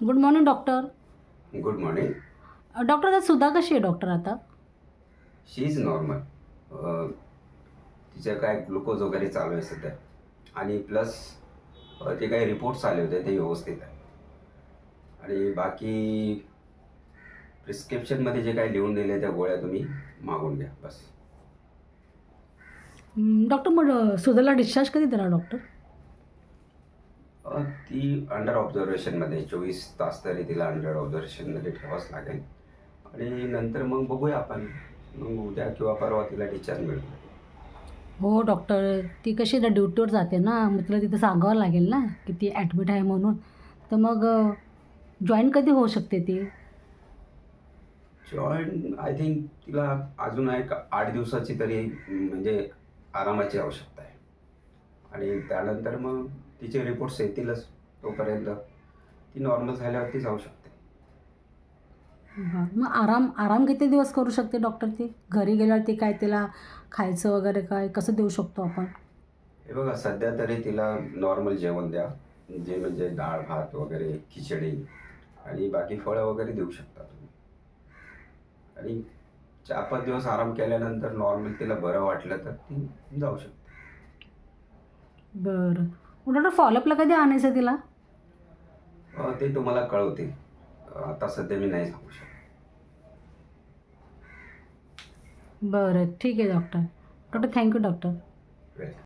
Good morning doctor. Good morning. Doctor आता सुधा कशी आहे डॉक्टर आता? शी इज नॉर्मल. तिचं काय ग्लुकोज वगैरे चालू आहे सध्या, आणि प्लस ते काही रिपोर्ट्स आले होते ते व्यवस्थित आहे. आणि बाकी प्रिस्क्रिप्शनमध्ये जे काही लिहून दिले त्या गोळ्या तुम्ही मागून घ्या बस. डॉक्टर मग सुधाला डिस्चार्ज कधी देणार डॉक्टर? ती अंडर ऑब्झर्वेशनमध्ये 24 तास तरी तिला अंडर ऑब्झर्वेशनमध्ये ठेवावंच लागेल. आणि नंतर मग बघूया आपण, मग उद्या किंवा परवा तिला डिस्चार्ज मिळेल. हो डॉक्टर, ती कशी ना ड्युटीवर जाते ना, मग तिला तिथं सांगावं लागेल ना की ती ॲडमिट आहे म्हणून. तर मग जॉईन कधी होऊ शकते ती? जॉईन आय थिंक तिला अजून एक 8 दिवसाची तरी म्हणजे आरामाची आवश्यकता आहे. आणि त्यानंतर मग तिचे रिपोर्ट्स येतीलच. तोपर्यंत ती नॉर्मल झाल्यावरती जाऊ शकते. बरं, मग आराम आराम किती दिवस करू शकते डॉक्टर ती? घरी गेल्यावर ती काय तिला खायचं वगैरे काय कसं देऊ शकतो आपण? हे बघा, सध्या तरी तिला नॉर्मल जेवण द्या, जे म्हणजे डाळ भात वगैरे, खिचडी, आणि बाकी फळं वगैरे देऊ शकता तुम्ही. आणि 4-5 दिवस आराम केल्यानंतर नॉर्मल तिला बरं वाटलं तर ती जाऊ शकते. बरं. मग डॉक्टर फॉलोअपला कधी आणायचं तिला? ते तुम्हाला कळवतील. आता सध्या मी नाही सांगू शकत. बरं, ठीक आहे doctor. Doctor thank you doctor. Welcome.